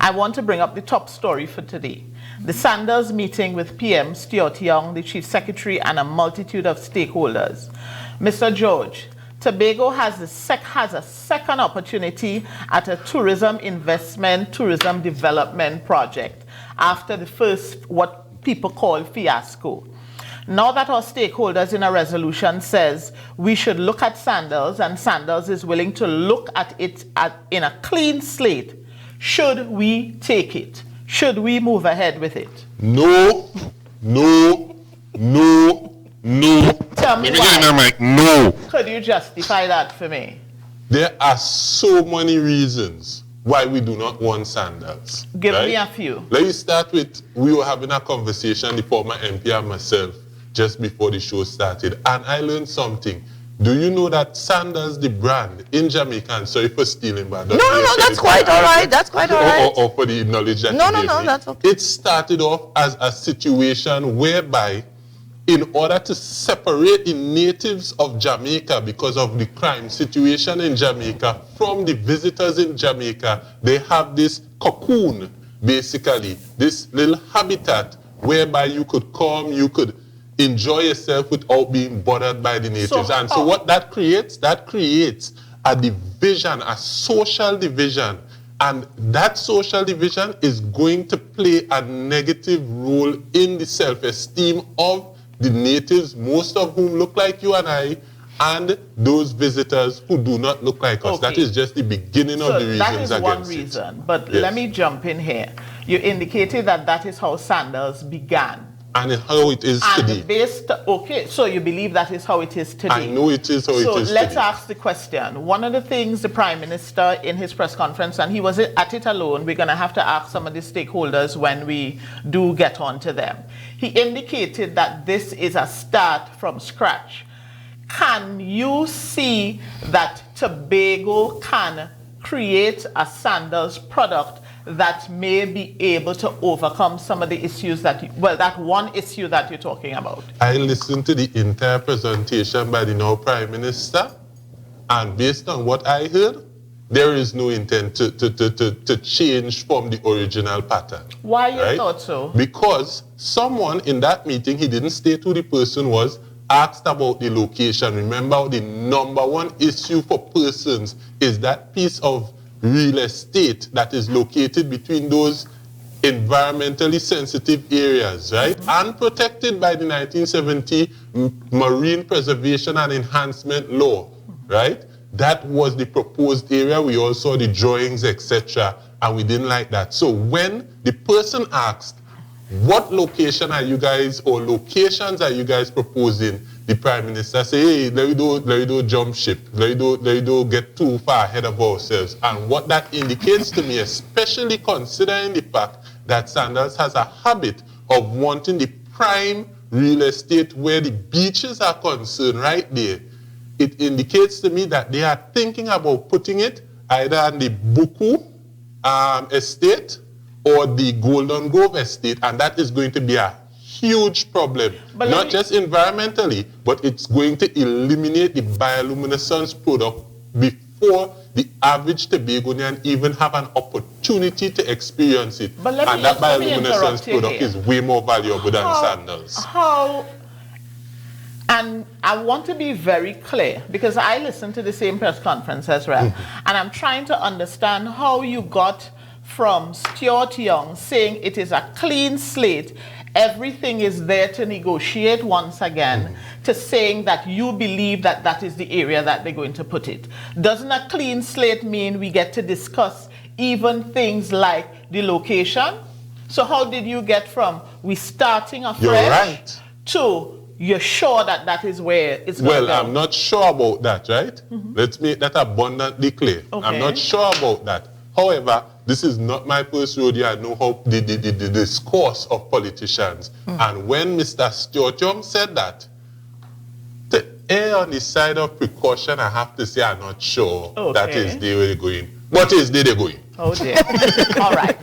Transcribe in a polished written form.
I want to bring up the top story for today. The Sandals meeting with PM Stuart Young, the Chief Secretary, and a multitude of stakeholders. Mr. George, Tobago has a second opportunity at a tourism investment, tourism development project after the first, what people call fiasco. Now that our stakeholders in a resolution says we should look at Sandals, and Sandals is willing to look at it in a clean slate, should we take it? Should we move ahead with it? No, no, no, no. Tell me why. No. Could you justify that for me? There are so many reasons why we do not want Sandals. Give me a few. Let me start with, we were having a conversation, the former MP and myself, just before the show started, and I learned something. Do you know that Sandals, the brand in Jamaica, and sorry for stealing, but no, that's quite all right. That's quite all right. Or for the knowledge that no, you gave me. That's okay. It started off as a situation whereby, in order to separate the natives of Jamaica because of the crime situation in Jamaica from the visitors in Jamaica, they have this cocoon, basically, this little habitat whereby you could come, you could enjoy yourself without being bothered by the natives. So what that creates a division, a social division. And that social division is going to play a negative role in the self-esteem of the natives, most of whom look like you and I, and those visitors who do not look like us. That is just the beginning of the reasons against it. That is one reason, but let me jump in here. You indicated that that is how Sandals began. And how it is today. Okay, so you believe that is how it is today. I know it is how it is today. So let's ask the question. One of the things the Prime Minister in his press conference, and he was at it alone, we're going to have to ask some of the stakeholders when we do get on to them. He indicated that this is a start from scratch. Can you see that Tobago can create a Sandals product that may be able to overcome some of the issues that one issue that you're talking about? I listened to the entire presentation by the now Prime Minister, and based on what I heard, there is no intent to change from the original pattern. Why you thought so? Because someone in that meeting, he didn't state who the person was, asked about the location. Remember, the number one issue for persons is that piece of real estate that is located between those environmentally sensitive areas, right? And protected by the 1970 Marine Preservation and Enhancement Law, right? That was the proposed area. We all saw the drawings, etc., and we didn't like that. So when the person asked, what location are you guys, or locations are you guys proposing, the Prime Minister say, hey, let me do jump ship. Let me do get too far ahead of ourselves. And what that indicates to me, especially considering the fact that Sandals has a habit of wanting the prime real estate where the beaches are concerned right there, it indicates to me that they are thinking about putting it either on the Buku estate or the Golden Grove estate, and that is going to be a huge problem, not just environmentally, but it's going to eliminate the bioluminescence product before the average Tobagonian even have an opportunity to experience it. And that bioluminescence product is way more valuable than Sandals. And I want to be very clear, because I listened to the same press conference as well, and I'm trying to understand how you got from Stuart Young saying it is a clean slate, everything is there to negotiate once again, to saying that you believe that that is the area that they're going to put it. Doesn't a clean slate mean we get to discuss even things like the location? So how did you get from we starting afresh to you're sure that that is where it's going to go? Well, I'm not sure about that, right? Let's make that abundantly clear. I'm not sure about that. However, this is not my first rodeo. I know how the discourse of politicians. And when Mr. Stuart Young said that, to err on the side of precaution, I have to say I'm not sure that is the way they're going. But is they they're going. Oh dear. All right.